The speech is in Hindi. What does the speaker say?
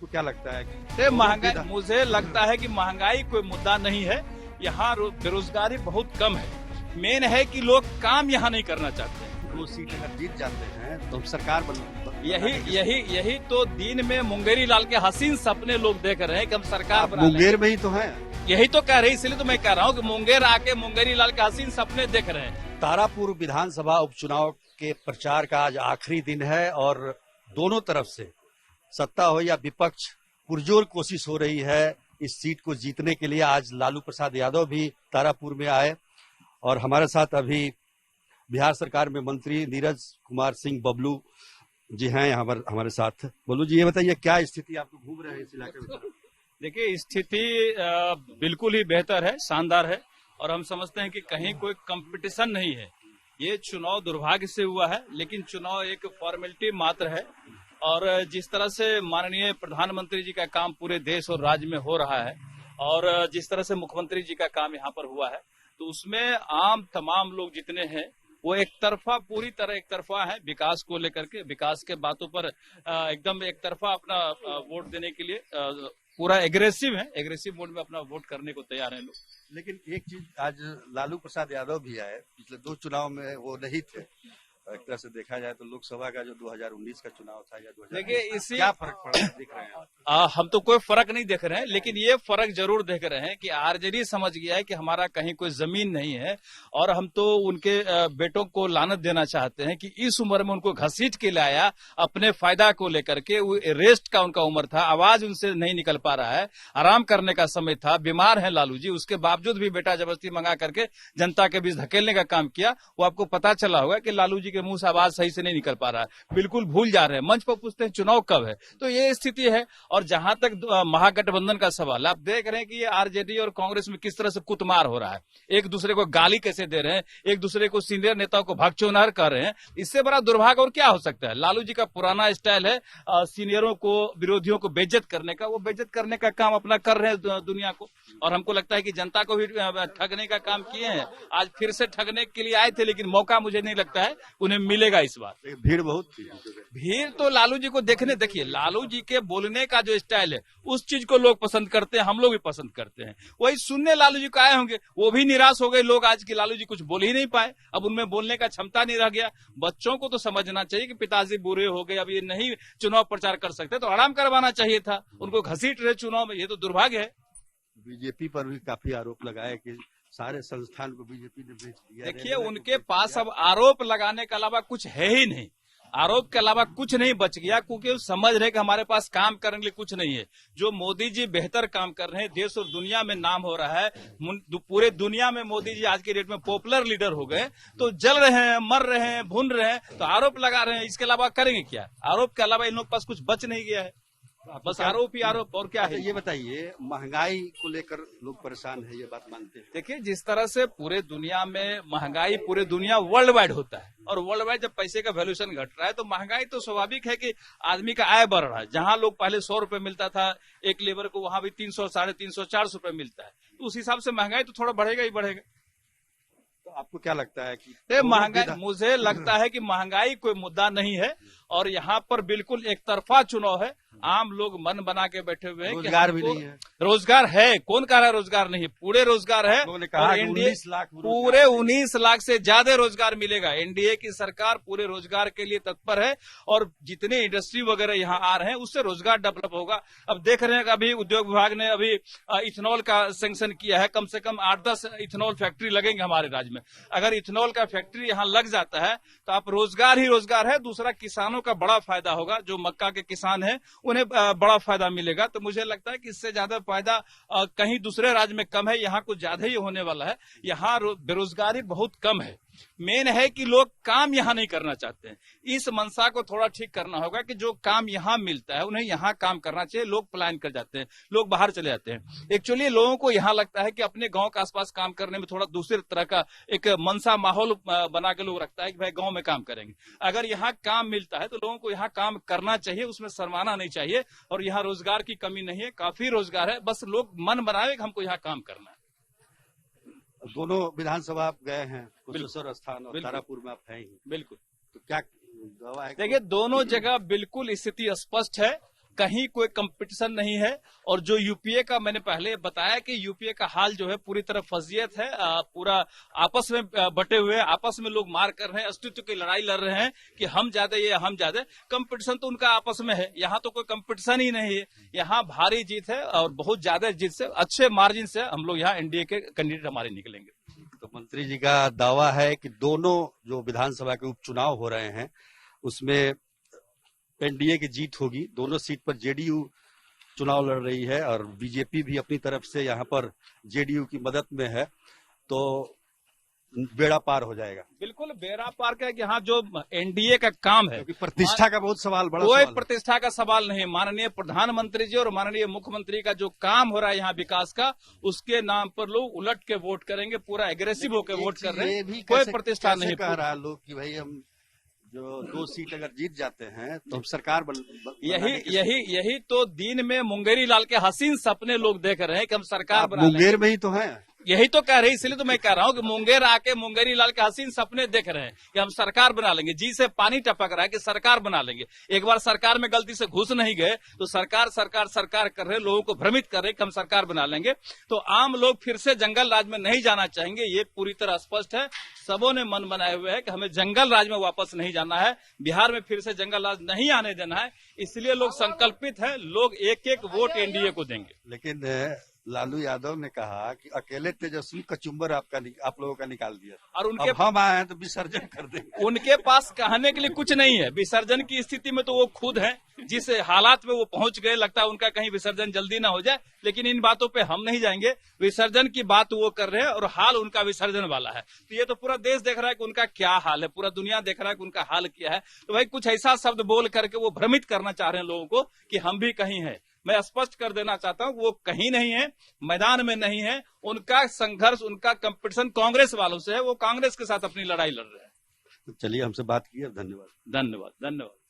आपको क्या लगता है कि महंगाई, मुझे लगता है कि महंगाई कोई मुद्दा नहीं है। यहाँ बेरोजगारी बहुत कम है। मेन है कि लोग काम यहाँ नहीं करना चाहते हैं। 2 सीट अगर जीत जाते हैं तो सरकार यही तो दिन में मुंगेरी लाल के हसीन सपने लोग देख रहे हैं कि हम सरकार बना लेंगे। मुंगेर में ही तो है। यही तो कह रही, इसलिए तो मैं कह रहा हूँ कि मुंगेर आके मुंगेरी लाल के हसीन सपने देख रहे हैं। तारापुर विधानसभा उपचुनाव के प्रचार का आज आखिरी दिन है और दोनों तरफ से सत्ता हो या विपक्ष पुरजोर कोशिश हो रही है इस सीट को जीतने के लिए। आज लालू प्रसाद यादव भी तारापुर में आए और हमारे साथ अभी बिहार सरकार में मंत्री नीरज कुमार सिंह बबलू जी हैं यहाँ पर हमारे साथ। बबलू जी, ये बताइए क्या स्थिति आपको घूम रहे हैं इस इलाके में? देखिए, स्थिति बिल्कुल ही बेहतर है, शानदार है और हम समझते हैं कि कहीं कोई कंपटीशन नहीं है। ये चुनाव दुर्भाग्य से हुआ है, लेकिन चुनाव एक फॉर्मेलिटी मात्र है और जिस तरह से माननीय प्रधानमंत्री जी का काम पूरे देश और राज्य में हो रहा है और जिस तरह से मुख्यमंत्री जी का काम यहाँ पर हुआ है, तो उसमें आम तमाम लोग जितने हैं वो एक तरफा, पूरी तरह एक तरफा है विकास को लेकर के। विकास के बातों पर एकदम एक तरफा अपना वोट देने के लिए पूरा एग्रेसिव है, एग्रेसिव मोड में अपना वोट करने को तैयार है लोग। लेकिन एक चीज, आज लालू प्रसाद यादव भी आए, पिछले 2 चुनाव में वो नहीं थे। एक तरह से देखा जाए तो लोकसभा का जो 2019 का चुनाव था या 2019, देखिए इसी क्या फर्क पड़ा दिख रहे हैं? हम तो कोई फर्क नहीं देख रहे हैं, लेकिन ये फर्क जरूर देख रहे हैं कि आरजेडी समझ गया है कि हमारा कहीं कोई जमीन नहीं है और हम तो उनके बेटों को लानत देना चाहते हैं कि इस उम्र में उनको घसीट के लाया अपने फायदा को लेकर के। रेस्ट का उनका उम्र था, आवाज उनसे नहीं निकल पा रहा है, आराम करने का समय था, बीमार है लालू जी, उसके बावजूद भी बेटा जबरदस्ती मंगा करके जनता के बीच धकेलने का काम किया। वो आपको पता चला होगा कि लालू जी के मुंह से आवाज सही से नहीं निकल पा रहा है, बिल्कुल भूल जा रहे हैं। मंच पर पूछते हैं चुनाव कब है, तो ये स्थिति है। और जहां तक महागठबंधन का सवाल, आप देख रहे हैं कि ये आरजेडी और कांग्रेस में किस तरह से कुटमार हो रहा है, एक दूसरे को गाली कैसे दे रहे हैं, एक दूसरे को सीनियर नेताओं को भगचोनार कर रहे हैं। इससे बड़ा दुर्भाग्य और क्या हो सकता है? लालू जी का पुराना स्टाइल है सीनियरों को, विरोधियों को बेइज्जत करने का। वो बेइज्जत करने का काम अपना कर रहे हैं दुनिया को, और हमको लगता है कि जनता को भी ठगने का काम किए हैं। आज फिर से ठगने के लिए आए थे, लेकिन मौका मुझे नहीं लगता है उन्हें मिलेगा इस बार। भीड़ बहुत थी। भीड़ तो लालू जी को देखने, देखिए लालू जी के बोलने का जो स्टाइल है उस चीज को लोग पसंद करते हैं, हम लोग भी पसंद करते हैं। वही सुनने लालू जी को आए होंगे, वो भी निराश हो गए लोग आज की लालू जी कुछ बोल ही नहीं पाए, अब उनमें बोलने का क्षमता नहीं रह गया। बच्चों को तो समझना चाहिए कि पिताजी बुरे हो गए, अब ये नहीं चुनाव प्रचार कर सकते, तो आराम करवाना चाहिए था। उनको घसीट रहे चुनाव में, ये तो दुर्भाग्य है। बीजेपी पर भी काफी आरोप लगाया कि सारे संस्थान को बीजेपी ने बेच दिया। देखिए, उनके पास अब आरोप लगाने के अलावा कुछ है ही नहीं, आरोप के अलावा कुछ नहीं बच गया, क्योंकि वो समझ रहे कि हमारे पास काम करने के लिए कुछ नहीं है। जो मोदी जी बेहतर काम कर रहे हैं, देश और दुनिया में नाम हो रहा है, पूरे दुनिया में मोदी जी आज के डेट में पॉपुलर लीडर हो गए, तो जल रहे हैं, मर रहे हैं, भून रहे हैं, तो आरोप लगा रहे हैं। इसके अलावा करेंगे क्या? आरोप के अलावा इन लोग के पास कुछ बच नहीं गया है, बस आरोप ही आरोप, और क्या है? ये बताइए, महंगाई को लेकर लोग परेशान है, ये बात मानते हैं? देखिए, जिस तरह से पूरे दुनिया में महंगाई, पूरे दुनिया वर्ल्ड वाइड होता है, और वर्ल्ड वाइड जब पैसे का वैल्यूएशन घट रहा है तो महंगाई तो स्वाभाविक है कि आदमी का आय बढ़ रहा है। जहां लोग पहले 100 रुपए मिलता था एक लेबर को, वहां भी 300, 350, 400 रुपए मिलता है, तो उस हिसाब से महंगाई तो थोड़ा बढ़ेगा ही बढ़ेगा। तो आपको क्या लगता है कि महंगाई, मुझे लगता है कि महंगाई कोई मुद्दा नहीं है और यहाँ पर बिल्कुल एक तरफा चुनाव है। आम लोग मन बना के बैठे हुए हैं, रोजगार भी नहीं है। रोजगार है, कौन कह रहा है रोजगार नहीं है? पूरे रोजगार है, और एनडीए 19 लाख, पूरे 19 लाख से ज्यादा रोजगार मिलेगा। एनडीए की सरकार पूरे रोजगार के लिए तत्पर है और जितने इंडस्ट्री वगैरह यहाँ आ रहे हैं उससे रोजगार डेवलप होगा। अब देख रहे हैं कि अभी उद्योग विभाग ने अभी इथेनॉल का सैंक्शन किया है, कम से कम 8-10 इथेनॉल फैक्ट्री लगेंगे हमारे राज्य में। अगर इथेनॉल का फैक्ट्री यहाँ लग जाता है तो आप रोजगार ही रोजगार है। दूसरा, किसानों का बड़ा फायदा होगा, जो मक्का के किसान हैं उन्हें बड़ा फायदा मिलेगा। तो मुझे लगता है कि इससे ज्यादा फायदा कहीं दूसरे राज्य में कम है, यहाँ कुछ ज्यादा ही होने वाला है। यहाँ बेरोजगारी बहुत कम है। मेन है कि लोग काम यहाँ नहीं करना चाहते हैं। इस मंशा को थोड़ा ठीक करना होगा कि जो काम यहाँ मिलता है उन्हें यहाँ काम करना चाहिए। लोग पलायन कर जाते हैं, लोग बाहर चले जाते हैं। एक्चुअली लोगों को यहाँ लगता है कि अपने गांव के आसपास काम करने में थोड़ा दूसरे तरह का एक मनसा माहौल बना के लोग रखता है कि भाई गांव में काम करेंगे। अगर यहाँ काम मिलता है तो लोगों को यहाँ काम करना चाहिए, उसमें शर्माना नहीं चाहिए। और यहाँ रोजगार की कमी नहीं है, काफी रोजगार है, बस लोग मन बनाए कि हमको यहाँ काम करना है। दोनों विधानसभा आप गए हैं, कुशेश्वर स्थान और तारापुर में आप हैं ही। बिल्कुल। तो क्या दावा है? देखिए, दोनों जगह बिल्कुल स्थिति स्पष्ट है कहीं कोई कंपटीशन नहीं है। और जो यूपीए का, मैंने पहले बताया कि यूपीए का हाल जो है पूरी तरह फजीयत है, पूरा आपस में बटे हुए, आपस में लोग मार कर रहे हैं, अस्तित्व की लड़ाई लड़ रहे हैं कि हम ज्यादा ये हम ज्यादा। कंपटीशन तो उनका आपस में है, यहाँ तो कोई कंपटीशन ही नहीं है। यहाँ भारी जीत है और बहुत ज्यादा जीत से, अच्छे मार्जिन से हम लोग यहाँ एनडीए के कैंडिडेट हमारे निकलेंगे। तो मंत्री जी का दावा है कि दोनों जो विधानसभा के उपचुनाव हो रहे हैं उसमें एनडीए की जीत होगी। दोनों सीट पर जेडीयू चुनाव लड़ रही है और बीजेपी भी अपनी तरफ से यहाँ पर जेडीयू की मदद में है, तो बेड़ा पार हो जाएगा। बिल्कुल बेड़ा पार का, यहाँ जो एनडीए का काम है, क्योंकि प्रतिष्ठा का बहुत सवाल, बड़ा कोई सवाल प्रतिष्ठा का सवाल नहीं। माननीय प्रधानमंत्री जी और माननीय मुख्यमंत्री का जो काम हो रहा है यहाँ विकास का, उसके नाम पर लोग उलट के वोट करेंगे, पूरा एग्रेसिव होकर वोट कर रहे हैं। कोई प्रतिष्ठा नहीं कह रहा है लोग कि भाई हम जो 2 सीट अगर जीत जाते हैं तो हम सरकार यही तो दिन में मुंगेरी लाल के हसीन सपने लोग देख रहे हैं कि हम सरकार बना लेंगे। मुंगेर में ही तो है, यही तो कह रहे हैं, इसलिए तो मैं कह रहा हूं कि मुंगेर आके मुंगेरी लाल के हसीन सपने देख रहे हैं कि हम सरकार बना लेंगे। जी से पानी टपक रहा है कि सरकार बना लेंगे। एक बार सरकार में गलती से घुस नहीं गए तो सरकार सरकार सरकार कर रहे, लोगों को भ्रमित कर रहे कि हम सरकार बना लेंगे। तो आम लोग फिर से जंगल राज में नहीं जाना चाहेंगे, ये पूरी तरह स्पष्ट है। सबों ने मन बनाए हुए है कि हमें जंगल राज में वापस नहीं जाना है, बिहार में फिर से जंगल राज नहीं आने देना है। इसलिए लोग संकल्पित है, लोग एक एक वोट एनडीए को देंगे। लेकिन लालू यादव ने कहा कि अकेले तेजस्वी कचुम्बर आप लोगों का निकाल दिया और उनके हम आए हैं तो विसर्जन कर देंगे। उनके पास कहने के लिए कुछ नहीं है। विसर्जन की स्थिति में तो वो खुद है, जिस हालात में वो पहुंच गए, लगता है उनका कहीं विसर्जन जल्दी ना हो जाए। लेकिन इन बातों पे हम नहीं जाएंगे। विसर्जन की बात वो कर रहे हैं और हाल उनका विसर्जन वाला है। तो ये तो पूरा देश देख रहा है कि उनका क्या हाल है, पूरा दुनिया देख रहा है कि उनका हाल क्या है। तो भाई कुछ ऐसा शब्द बोल करके वो भ्रमित करना चाह रहे हैं लोगों को कि हम भी कहीं हैं। मैं स्पष्ट कर देना चाहता हूं, वो कहीं नहीं है, मैदान में नहीं है। उनका संघर्ष, उनका कंपटीशन कांग्रेस वालों से है, वो कांग्रेस के साथ अपनी लड़ाई लड़ रहे हैं। चलिए, हमसे बात की, धन्यवाद। धन्यवाद, धन्यवाद।